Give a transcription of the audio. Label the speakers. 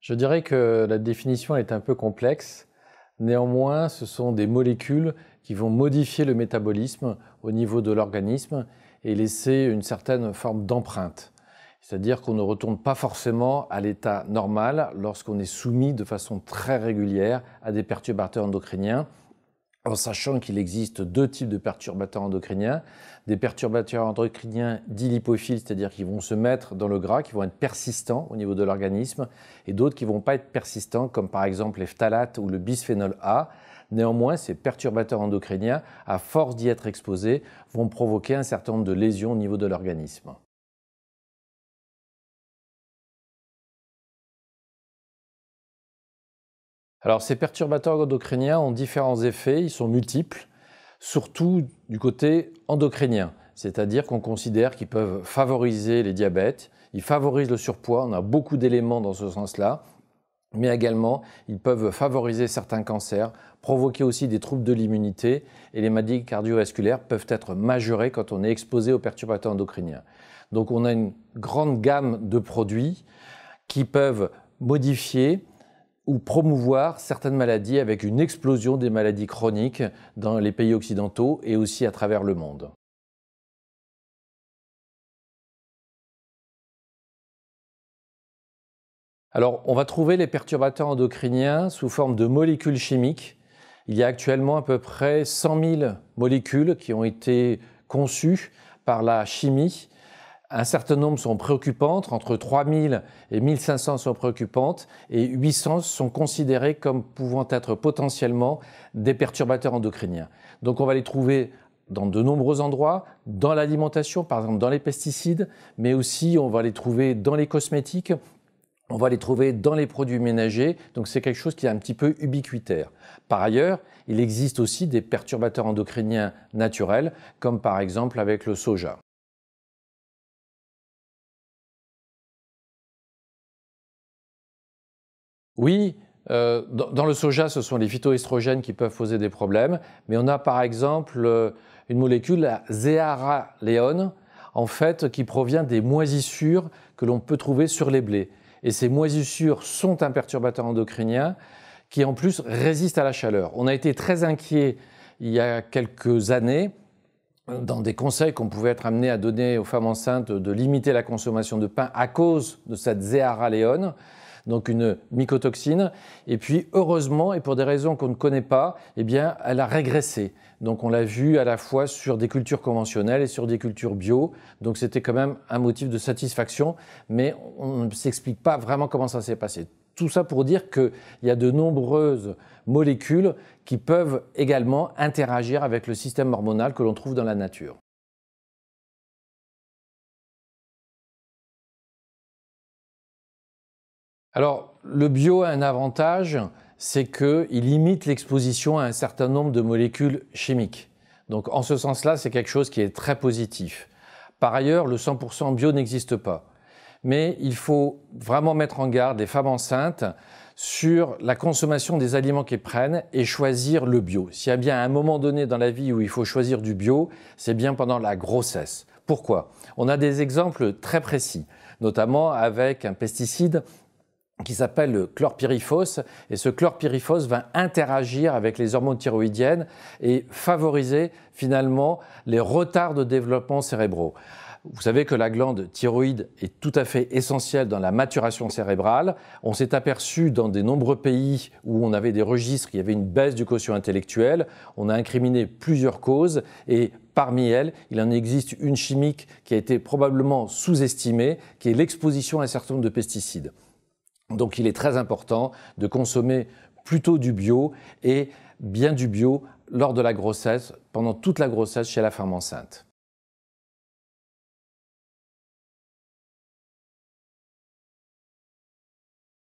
Speaker 1: Je dirais que la définition est un peu complexe. Néanmoins, ce sont des molécules qui vont modifier le métabolisme au niveau de l'organisme et laisser une certaine forme d'empreinte. C'est-à-dire qu'on ne retourne pas forcément à l'état normal lorsqu'on est soumis de façon très régulière à des perturbateurs endocriniens, en sachant qu'il existe deux types de perturbateurs endocriniens. Des perturbateurs endocriniens dits lipophiles, c'est-à-dire qui vont se mettre dans le gras, qui vont être persistants au niveau de l'organisme, et d'autres qui ne vont pas être persistants, comme par exemple les phtalates ou le bisphénol A. Néanmoins, ces perturbateurs endocriniens, à force d'y être exposés, vont provoquer un certain nombre de lésions au niveau de l'organisme. Alors, ces perturbateurs endocriniens ont différents effets, ils sont multiples, surtout du côté endocrinien, c'est-à-dire qu'on considère qu'ils peuvent favoriser les diabètes, ils favorisent le surpoids, on a beaucoup d'éléments dans ce sens-là, mais également ils peuvent favoriser certains cancers, provoquer aussi des troubles de l'immunité et les maladies cardiovasculaires peuvent être majorées quand on est exposé aux perturbateurs endocriniens. Donc on a une grande gamme de produits qui peuvent modifier ou promouvoir certaines maladies avec une explosion des maladies chroniques dans les pays occidentaux et aussi à travers le monde. Alors, on va trouver les perturbateurs endocriniens sous forme de molécules chimiques. Il y a actuellement à peu près 100 000 molécules qui ont été conçues par la chimie. Un certain nombre sont préoccupantes, entre 3000 et 1500 sont préoccupantes et 800 sont considérées comme pouvant être potentiellement des perturbateurs endocriniens. Donc on va les trouver dans de nombreux endroits, dans l'alimentation, par exemple dans les pesticides, mais aussi on va les trouver dans les cosmétiques, on va les trouver dans les produits ménagers, donc c'est quelque chose qui est un petit peu ubiquitaire. Par ailleurs, il existe aussi des perturbateurs endocriniens naturels, comme par exemple avec le soja. Oui, dans le soja, ce sont les phytoestrogènes qui peuvent poser des problèmes, mais on a par exemple une molécule, la zéaraléone, en fait, qui provient des moisissures que l'on peut trouver sur les blés. Et ces moisissures sont un perturbateur endocrinien qui en plus résiste à la chaleur. On a été très inquiets il y a quelques années dans des conseils qu'on pouvait être amené à donner aux femmes enceintes de limiter la consommation de pain à cause de cette zéaraléone, donc une mycotoxine. Et puis heureusement, et pour des raisons qu'on ne connaît pas, eh bien, elle a régressé. Donc on l'a vu à la fois sur des cultures conventionnelles et sur des cultures bio. Donc c'était quand même un motif de satisfaction, mais on ne s'explique pas vraiment comment ça s'est passé. Tout ça pour dire qu'il y a de nombreuses molécules qui peuvent également interagir avec le système hormonal que l'on trouve dans la nature. Alors, le bio a un avantage, c'est qu'il limite l'exposition à un certain nombre de molécules chimiques. Donc, en ce sens-là, c'est quelque chose qui est très positif. Par ailleurs, le 100% bio n'existe pas. Mais il faut vraiment mettre en garde les femmes enceintes sur la consommation des aliments qu'elles prennent et choisir le bio. S'il y a bien un moment donné dans la vie où il faut choisir du bio, c'est bien pendant la grossesse. Pourquoi? On a des exemples très précis, notamment avec un pesticide qui s'appelle le chlorpyrifos, et ce chlorpyrifos va interagir avec les hormones thyroïdiennes et favoriser finalement les retards de développement cérébraux. Vous savez que la glande thyroïde est tout à fait essentielle dans la maturation cérébrale. On s'est aperçu dans de nombreux pays où on avait des registres, qu'il y avait une baisse du quotient intellectuel. On a incriminé plusieurs causes et parmi elles, il en existe une chimique qui a été probablement sous-estimée, qui est l'exposition à un certain nombre de pesticides. Donc il est très important de consommer plutôt du bio et bien du bio lors de la grossesse, pendant toute la grossesse chez la femme enceinte.